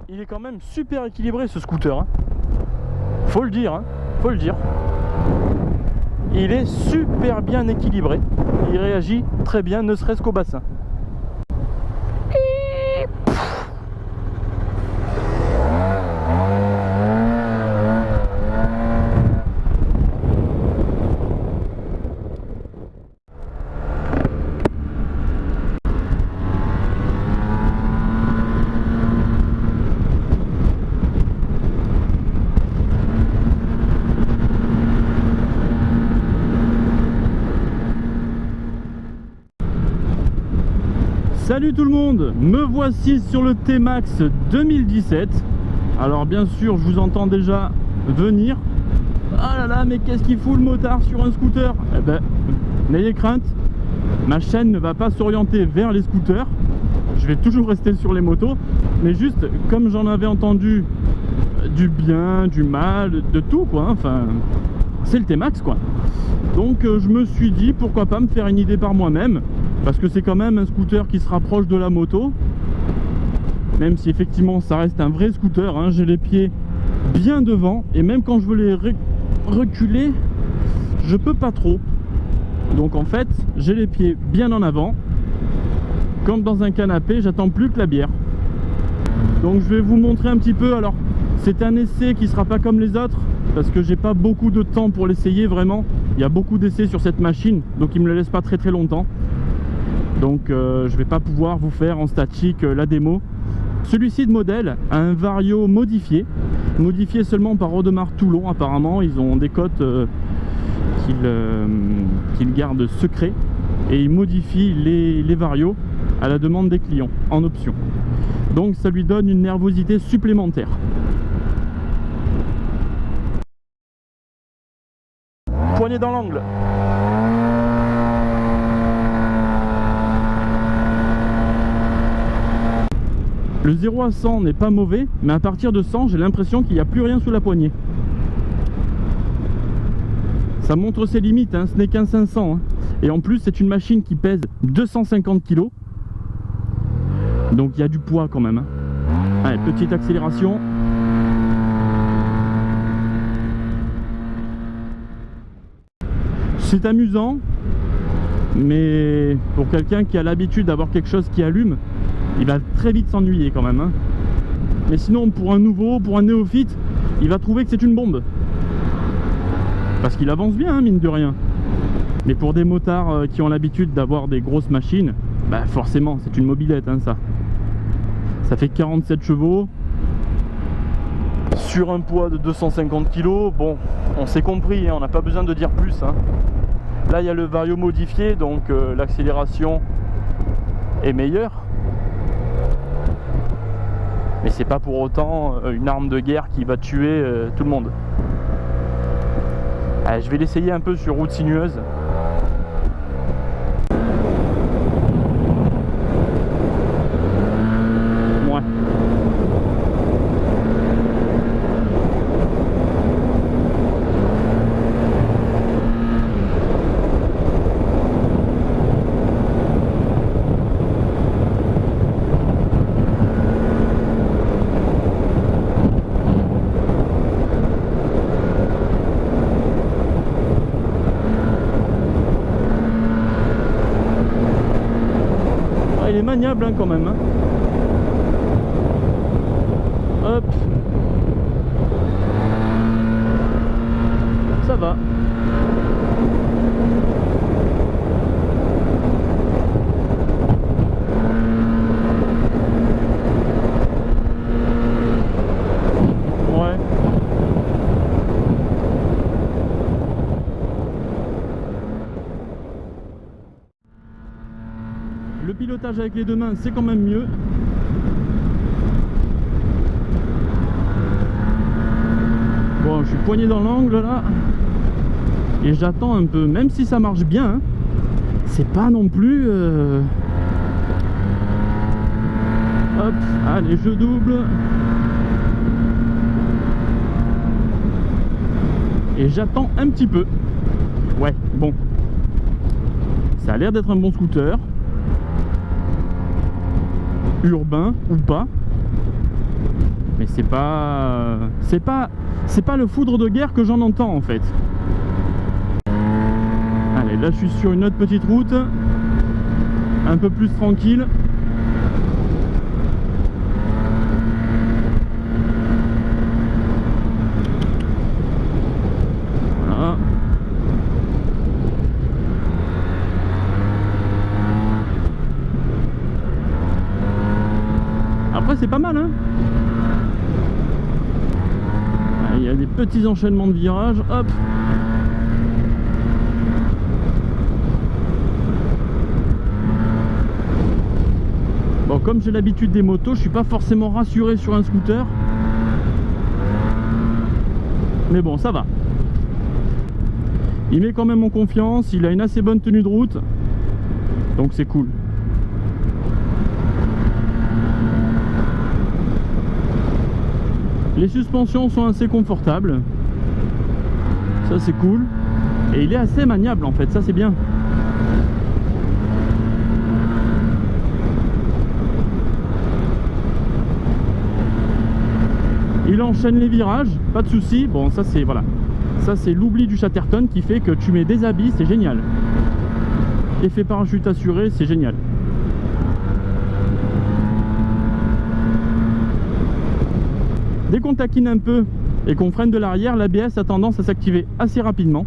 il est quand même super équilibré ce scooter, hein. Faut le dire, hein. Faut le dire. Il est super bien équilibré. Il réagit très bien, ne serait-ce qu'au bassin. Salut tout le monde, me voici sur le T-Max 2017. Alors bien sûr, je vous entends déjà venir. Ah là là, mais qu'est-ce qu'il fout le motard sur un scooter? Eh ben, n'ayez crainte, ma chaîne ne va pas s'orienter vers les scooters. Je vais toujours rester sur les motos. Mais juste, comme j'en avais entendu du bien, du mal, de tout quoi. Enfin, c'est le T-Max quoi. Donc je me suis dit, pourquoi pas me faire une idée par moi-même. Parce que c'est quand même un scooter qui se rapproche de la moto. Même si effectivement ça reste un vrai scooter, hein. J'ai les pieds bien devant. Et même quand je veux les reculer, je peux pas trop. Donc en fait, j'ai les pieds bien en avant. Comme dans un canapé, j'attends plus que la bière. Donc je vais vous montrer un petit peu. Alors c'est un essai qui sera pas comme les autres. Parce que j'ai pas beaucoup de temps pour l'essayer vraiment. Il y a beaucoup d'essais sur cette machine. Donc il me le laisse pas très longtemps. Donc je vais pas pouvoir vous faire en statique la démo. Celui-ci de modèle a un Vario modifié seulement par Audemars Toulon apparemment. Ils ont des cotes qu'ils gardent secrets et ils modifient les Varios à la demande des clients en option. Donc ça lui donne une nervosité supplémentaire. Poignée dans l'angle. Le 0 à 100 n'est pas mauvais, mais à partir de 100, j'ai l'impression qu'il n'y a plus rien sous la poignée. Ça montre ses limites, hein, ce n'est qu'un 500. Hein. Et en plus, c'est une machine qui pèse 250 kg. Donc il y a du poids quand même. Hein. Allez, petite accélération. C'est amusant, mais pour quelqu'un qui a l'habitude d'avoir quelque chose qui allume, il va très vite s'ennuyer quand même. Hein. Mais sinon, pour un nouveau, pour un néophyte, il va trouver que c'est une bombe. Parce qu'il avance bien, hein, mine de rien. Mais pour des motards qui ont l'habitude d'avoir des grosses machines, bah forcément, c'est une mobilette, hein, ça. Ça fait 47 chevaux. Sur un poids de 250 kg, bon, on s'est compris, hein, on n'a pas besoin de dire plus. Hein. Là, il y a le Vario modifié, donc l'accélération est meilleure. Mais c'est pas pour autant une arme de guerre qui va tuer tout le monde. Allez, je vais l'essayer un peu sur route sinueuse. Ouais. Il est maniable hein, quand même. Hein. Hop. Ça va. Ouais. Le pilotage avec les deux mains, c'est quand même mieux. Bon, je suis poigné dans l'angle là. Et j'attends un peu, même si ça marche bien. Hein, c'est pas non plus... Hop, allez, je double. Et j'attends un petit peu. Ouais, bon. Ça a l'air d'être un bon scooter. Urbain ou pas. Mais c'est pas le foudre de guerre que j'en entends en fait. Allez, là je suis sur une autre petite route, un peu plus tranquille. Voilà. Après c'est pas mal hein. Il y a des petits enchaînements de virages, hop. Bon, comme j'ai l'habitude des motos, je suis pas forcément rassuré sur un scooter. Mais bon, ça va. Il met quand même en confiance, il a une assez bonne tenue de route. Donc c'est cool. Les suspensions sont assez confortables. Ça c'est cool. Et il est assez maniable en fait, ça c'est bien. Il enchaîne les virages, pas de souci. Bon, ça c'est voilà, ça c'est l'oubli du Chatterton qui fait que tu mets des habits, c'est génial. Effet parachute assuré, c'est génial. Dès qu'on taquine un peu et qu'on freine de l'arrière, l'ABS a tendance à s'activer assez rapidement.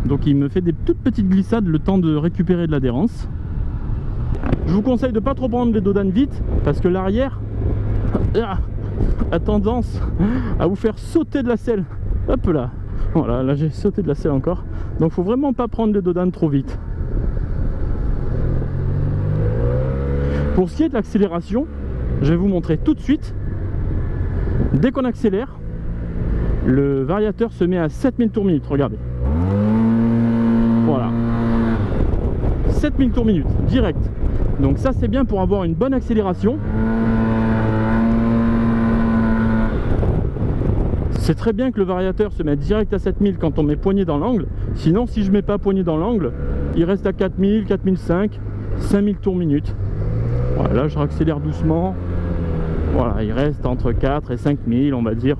Donc il me fait des toutes petites glissades le temps de récupérer de l'adhérence. Je vous conseille de ne pas trop prendre les dodanes vite parce que l'arrière a tendance à vous faire sauter de la selle. Hop là, voilà, là j'ai sauté de la selle encore. Donc faut vraiment pas prendre les dodanes trop vite. Pour ce qui est de l'accélération, je vais vous montrer tout de suite. Dès qu'on accélère, le variateur se met à 7000 tours minute, regardez. Voilà, 7000 tours minute, direct. Donc ça c'est bien pour avoir une bonne accélération. C'est très bien que le variateur se mette direct à 7000 quand on met poignée dans l'angle. Sinon, si je mets pas poignée dans l'angle, il reste à 4000, 4005, 5000 tours minute. Voilà, là je réaccélère doucement. Voilà, il reste entre 4 et 5000, on va dire.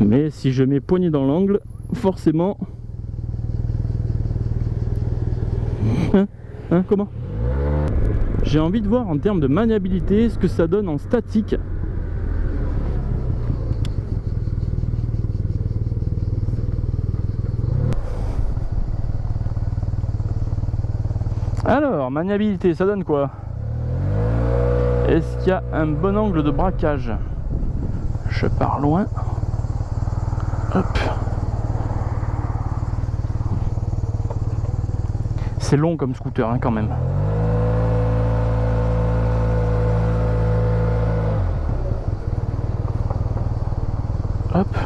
Mais si je mets poignée dans l'angle, forcément... Comment? J'ai envie de voir en termes de maniabilité ce que ça donne en statique. Alors, maniabilité, ça donne quoi? Est-ce qu'il y a un bon angle de braquage? Je pars loin. Hop. C'est long comme scooter hein, quand même. Hop.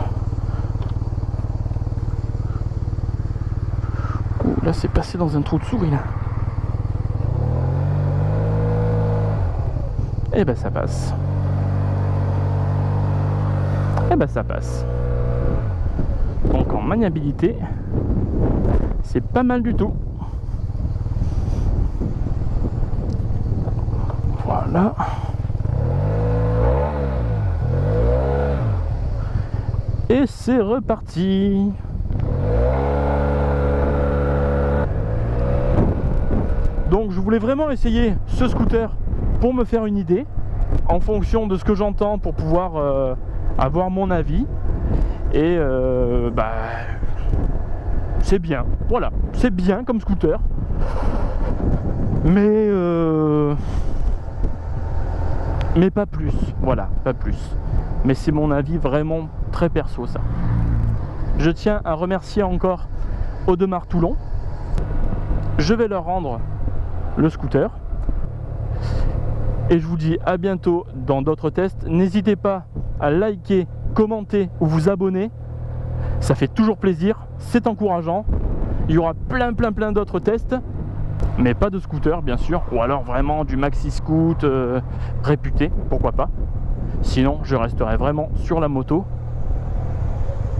Ouh, là c'est passé dans un trou de souris là. Et ben ça passe. Et ben ça passe. Donc en maniabilité, c'est pas mal du tout. Voilà. Et c'est reparti. Donc je voulais vraiment essayer ce scooter pour me faire une idée en fonction de ce que j'entends pour pouvoir avoir mon avis. Et c'est bien, voilà, c'est bien comme scooter, mais pas plus, voilà, pas plus. Mais c'est mon avis vraiment très perso ça. Je tiens à remercier encore Audemars Toulon. Je vais leur rendre le scooter. Et je vous dis à bientôt dans d'autres tests. N'hésitez pas à liker, commenter ou vous abonner. Ça fait toujours plaisir, c'est encourageant. Il y aura plein d'autres tests. Mais pas de scooter bien sûr. Ou alors vraiment du maxi scoot réputé, pourquoi pas. Sinon je resterai vraiment sur la moto.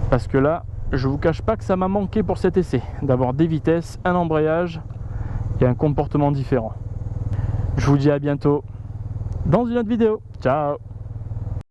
Parce que là, je vous cache pas que ça m'a manqué pour cet essai. D'avoir des vitesses, un embrayage et un comportement différent. Je vous dis à bientôt. dans une autre vidéo. Ciao.